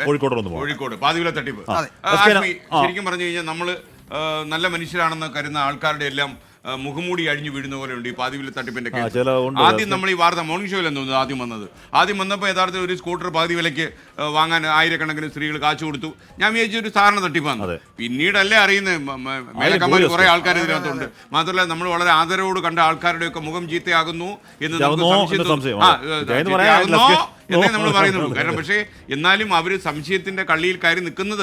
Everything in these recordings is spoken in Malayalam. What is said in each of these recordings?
കോഴിക്കോട് പാതിവില തട്ടിപ്പ്. ശരിക്കും പറഞ്ഞു കഴിഞ്ഞാൽ നമ്മള് നല്ല മനുഷ്യരാണെന്ന് കരുതുന്ന ആൾക്കാരുടെ എല്ലാം മുഖംമൂടി അഴിഞ്ഞു വീഴുന്ന പോലെ ഉണ്ട് ഈ പാതിവില തട്ടിപ്പിന്റെ കേസ്. ആദ്യം നമ്മൾ ഈ വാർത്ത മോർണിംഗ് ഷോയിലെന്ന് തോന്നുന്നു ആദ്യം വന്നപ്പോൾ യഥാർത്ഥത്തിൽ ഒരു സ്കൂട്ടർ പാതി വിലയ്ക്ക് വാങ്ങാൻ ആയിരക്കണക്കിന് സ്ത്രീകൾ കാശ് കൊടുത്തു. ഞാൻ വിചാരിച്ച ഒരു സാധാരണ തട്ടിപ്പാണ്. പിന്നീടല്ലേ അറിയുന്നത് മേലക്കമാർ കുറെ ആൾക്കാർ ഇതിനകത്തുണ്ട്. മാത്രമല്ല നമ്മൾ വളരെ ആദരവോട് കണ്ട ആൾക്കാരുടെയൊക്കെ മുഖം ചീത്തയാകുന്നു എന്ന് എന്നേ നമ്മൾ പറയുന്നുള്ളൂ. കാരണം പക്ഷേ എന്നാലും അവര് സംശയത്തിന്റെ കള്ളിയിൽ കയറി നിൽക്കുന്നത്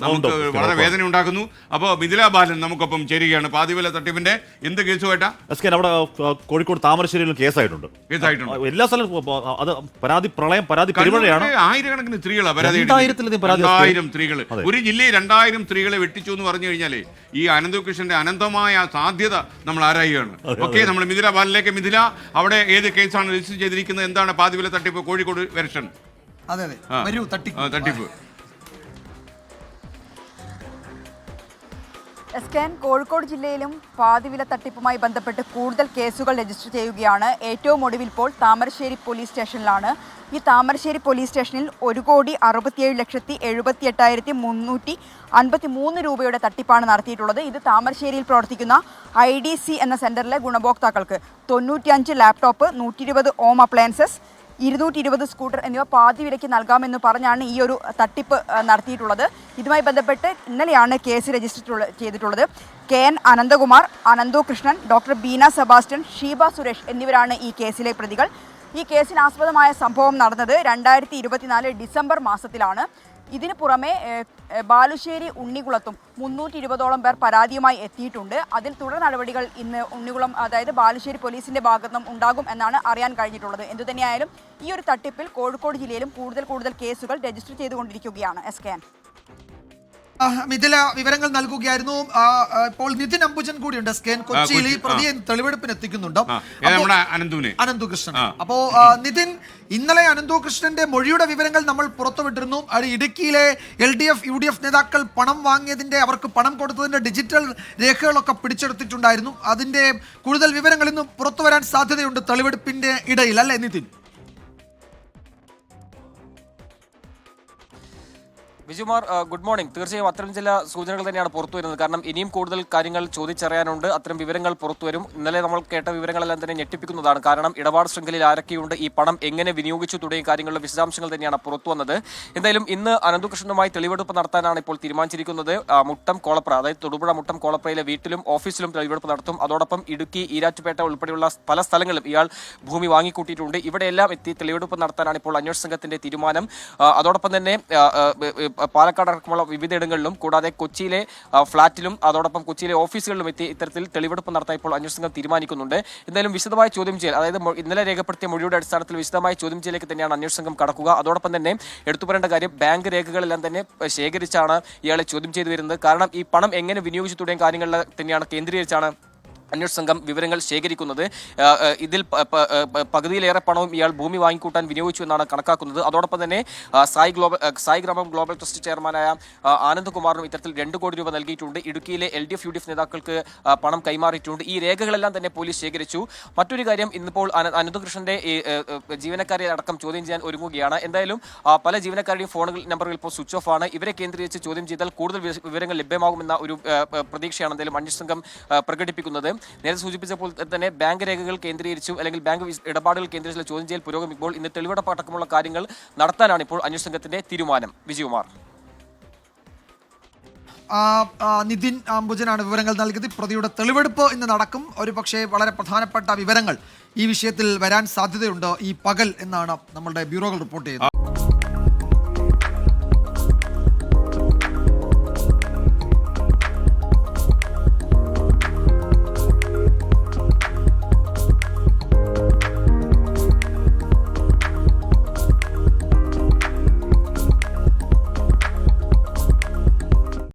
നമുക്ക് വളരെ വേദന ഉണ്ടാക്കുന്നു. അപ്പോൾ മിഥില ബാലൻ നമുക്കൊപ്പം ചേരുകയാണ്. പാതിവില തട്ടിപ്പിന്റെ എന്ത് കേസുമായിട്ടാ? അവിടെ കോഴിക്കോട് താമരശ്ശേരിയിലും കേസായിട്ടുണ്ട്. എല്ലാ സ്ഥലവും പരാതി പെരുമഴയാണ്. ആയിരക്കണക്കിന് സ്ത്രീകളാണ് പരാതി. 2000 സ്ത്രീകൾ ഒരു ജില്ലയിൽ 2000 സ്ത്രീകളെ വെട്ടിച്ചു എന്ന് പറഞ്ഞു കഴിഞ്ഞാലേ ഈ അനന്തകൃഷ്ണന്റെ അനന്തമായ സാധ്യത നമ്മൾ ആരായുകയാണ്. ഓക്കെ, നമ്മൾ മിഥില ബാലനിലേക്ക്. മിഥില, അവിടെ ഏത് കേസാണ് രജിസ്റ്റർ ചെയ്തിരിക്കുന്നത്? എന്താണ് പാതിവില തട്ടിപ്പ് കോഴിക്കോട് വെർഷൻ? തട്ടിപ്പ് കോഴിക്കോട് ജില്ലയിലും പാതിവില തട്ടിപ്പുമായി ബന്ധപ്പെട്ട് കൂടുതൽ കേസുകൾ രജിസ്റ്റർ ചെയ്യുകയാണ്. ഏറ്റവും ഒടുവിൽ ഇപ്പോൾ താമരശ്ശേരി പോലീസ് സ്റ്റേഷനിലാണ്. ഈ താമരശ്ശേരി പോലീസ് സ്റ്റേഷനിൽ 1,67,78,353 രൂപയുടെ തട്ടിപ്പാണ് നടത്തിയിട്ടുള്ളത്. ഇത് താമരശ്ശേരിയിൽ പ്രവർത്തിക്കുന്ന IDC എന്ന സെന്ററിലെ ഗുണഭോക്താക്കൾക്ക് 95 ലാപ്ടോപ്പ്, 120 ഹോം അപ്ലയൻസസ്, 220 സ്കൂട്ടർ എന്നിവ പാതി വിലയ്ക്ക് നൽകാമെന്ന് പറഞ്ഞാണ് ഈ ഒരു തട്ടിപ്പ് നടത്തിയിട്ടുള്ളത്. ഇതുമായി ബന്ധപ്പെട്ട് ഇന്നലെയാണ് കേസ് രജിസ്റ്റർ ചെയ്തിട്ടുള്ളത്. KN Ananthakumar, Ananthu Krishnan, doctor Beena Sebastian, Sheeba Suresh എന്നിവരാണ് ഈ കേസിലെ പ്രതികൾ. ഈ കേസിനാസ്പദമായ സംഭവം നടന്നത് 2024 ഡിസംബർ മാസത്തിലാണ്. ഇതിനു പുറമെ ബാലുശ്ശേരി ഉണ്ണികുളത്തും 320ഓളം പേർ പരാതിയുമായി എത്തിയിട്ടുണ്ട്. അതിൽ തുടർ നടപടികൾ ഇന്ന് ഉണ്ണികുളം, അതായത് ബാലുശ്ശേരി പോലീസിന്റെ ഭാഗത്തുനിന്നും ഉണ്ടാകും എന്നാണ് അറിയാൻ കഴിഞ്ഞിട്ടുള്ളത്. എന്തുതന്നെയായാലും ഈ ഒരു തട്ടിപ്പിൽ കോഴിക്കോട് ജില്ലയിലും കൂടുതൽ കേസുകൾ രജിസ്റ്റർ ചെയ്തുകൊണ്ടിരിക്കുകയാണ്. മിഥില വിവരങ്ങൾ നൽകുകയായിരുന്നു. ഇപ്പോൾ നിതിൻ അംബുജൻ കൂടിയുണ്ട്. കൊച്ചിയിൽ ഈ പ്രതിയെ തെളിവെടുപ്പിന് എത്തിക്കുന്നുണ്ട് അനന്തു കൃഷ്ണൻ. അപ്പോ നിതിൻ, ഇന്നലെ അനന്തു കൃഷ്ണന്റെ മൊഴിയുടെ വിവരങ്ങൾ നമ്മൾ പുറത്തുവിട്ടിരുന്നു. അത് ഇടുക്കിയിലെ LDF UDF നേതാക്കൾ പണം വാങ്ങിയതിന്റെ, അവർക്ക് പണം കൊടുത്തതിന്റെ ഡിജിറ്റൽ രേഖകളൊക്കെ പിടിച്ചെടുത്തിട്ടുണ്ടായിരുന്നു. അതിന്റെ കൂടുതൽ വിവരങ്ങൾ ഇന്ന് പുറത്തു വരാൻ സാധ്യതയുണ്ട് തെളിവെടുപ്പിന്റെ ഇടയിൽ, അല്ലേ നിതിൻ? വിജുമാർ, good morning. തീർച്ചയായും അത്തരം ചില സൂചനകൾ തന്നെയാണ് പുറത്തു വരുന്നത്. കാരണം ഇനിയും കൂടുതൽ കാര്യങ്ങൾ ചോദിച്ചറിയാനുണ്ട്. അത്തരം വിവരങ്ങൾ പുറത്തു വരും. ഇന്നലെ നമ്മൾ കേട്ട വിവരങ്ങളെല്ലാം തന്നെ ഞെട്ടിപ്പിക്കുന്നതാണ്. കാരണം ഇടപാട് ശൃംഖലയിൽ ആരൊക്കെയുണ്ട്, ഈ പണം എങ്ങനെ വിനിയോഗിച്ചു തുടങ്ങിയ കാര്യങ്ങളുടെ വിശദാംശങ്ങൾ തന്നെയാണ് പുറത്തു വന്നത്. എന്തായാലും ഇന്ന് അനന്തകൃഷ്ണനുമായി തെളിവെടുപ്പ് നടത്താനാണ് ഇപ്പോൾ തീരുമാനിച്ചിരിക്കുന്നത്. മുട്ടം കോളപ്ര, അതായത് തൊടുപുഴ മുട്ടം കോളപ്രയിലെ വീട്ടിലും ഓഫീസിലും തെളിവെടുപ്പ് നടത്തും. അതോടൊപ്പം ഇടുക്കി ഈരാറ്റുപേട്ട ഉൾപ്പെടെയുള്ള പല സ്ഥലങ്ങളിലും ഇയാൾ ഭൂമി വാങ്ങിക്കൂട്ടിയിട്ടുണ്ട്. ഇവിടെയെല്ലാം എത്തി തെളിവെടുപ്പ് നടത്താനാണ് ഇപ്പോൾ അന്വേഷണ സംഘത്തിന്റെ തീരുമാനം. അതോടൊപ്പം തന്നെ പാലക്കാട് അടക്കമുള്ള വിവിധയിടങ്ങളിലും കൂടാതെ കൊച്ചിയിലെ ഫ്ളാറ്റിലും അതോടൊപ്പം കൊച്ചിയിലെ ഓഫീസുകളിലും എത്തി ഇത്തരത്തിൽ തെളിവെടുപ്പ് നടത്താൻ ഇപ്പോൾ അന്വേഷണ സംഘം തീരുമാനിക്കുന്നുണ്ട്. എന്തായാലും വിശദമായ ചോദ്യം ചെയ്യൽ, അതായത് ഇന്നലെ രേഖപ്പെടുത്തിയ മൊഴിയുടെ അടിസ്ഥാനത്തിൽ വിശദമായ ചോദ്യം ചെയ്യലേക്ക് തന്നെയാണ് അന്വേഷണ സംഘം കടക്കുക. അതോടൊപ്പം തന്നെ എടുത്തു പറയേണ്ട കാര്യം, ബാങ്ക് രേഖകളെല്ലാം തന്നെ ശേഖരിച്ചാണ് ഇയാളെ ചോദ്യം ചെയ്തു വരുന്നത്. കാരണം ഈ പണം എങ്ങനെ വിനിയോഗിച്ചു തുടങ്ങിയ കാര്യങ്ങളിൽ തന്നെയാണ് കേന്ദ്രീകരിച്ചാണ് അന്വേഷണ സംഘം വിവരങ്ങൾ ശേഖരിക്കുന്നത്. ഇതിൽ പകുതിയിലേറെ പണവും ഇയാൾ ഭൂമി വാങ്ങിക്കൂട്ടാൻ വിനിയോഗിച്ചു എന്നാണ് കണക്കാക്കുന്നത്. അതോടൊപ്പം തന്നെ സായി ഗ്രാമം ഗ്ലോബൽ ട്രസ്റ്റ് ചെയർമാനായ ആനന്ദ്കുമാറിനും ഇത്തരത്തിൽ 2 കോടി രൂപ നൽകിയിട്ടുണ്ട്. ഇടുക്കിയിലെ LDF UDF നേതാക്കൾക്ക് പണം കൈമാറിയിട്ടുണ്ട്. ഈ രേഖകളെല്ലാം തന്നെ പോലീസ് ശേഖരിച്ചു. മറ്റൊരു കാര്യം, ഇന്നിപ്പോൾ അനന്തകൃഷ്ണന്റെ ജീവനക്കാരെ അടക്കം ചോദ്യം ചെയ്യാൻ ഒരുങ്ങുകയാണ്. എന്തായാലും പല ജീവനക്കാരുടെയും ഫോണുകൾ നമ്പറുകൾ ഇപ്പോൾ സ്വിച്ച് ഓഫ് ആണ്. ഇവരെ കേന്ദ്രീകരിച്ച് ചോദ്യം ചെയ്താൽ കൂടുതൽ വിവരങ്ങൾ ലഭ്യമാകുമെന്ന ഒരു പ്രതീക്ഷയാണ് എന്തായാലും അന്വേഷണ സംഘം പ്രകടിപ്പിക്കുന്നത്. നേരത്തെ സൂചിപ്പിച്ചപ്പോൾ തന്നെ ബാങ്ക് രേഖകൾ കേന്ദ്രീകരിച്ചു അല്ലെങ്കിൽ ബാങ്ക് ഇടപാടുകൾ കേന്ദ്രീകരിച്ചുള്ള ചോദ്യം ചെയ്യൽ പുരോഗമിക്കുമ്പോൾ ഇന്ന് തെളിവെടുപ്പ് അടക്കമുള്ള കാര്യങ്ങൾ നടത്താനാണ് ഇപ്പോൾ അന്വേഷണ സംഘത്തിന്റെ തീരുമാനം. വിജയകുമാർ. നിതിൻ അംബുജനാണ് വിവരങ്ങൾ നൽകിയത്. പ്രതിയുടെ തെളിവെടുപ്പ് ഇന്ന് നടക്കും. ഒരു പക്ഷേ വളരെ പ്രധാനപ്പെട്ട വിവരങ്ങൾ ഈ വിഷയത്തിൽ വരാൻ സാധ്യതയുണ്ട് ഈ പകൽ എന്നാണ് നമ്മളുടെ ബ്യൂറോകൾ റിപ്പോർട്ട് ചെയ്യുന്നത്.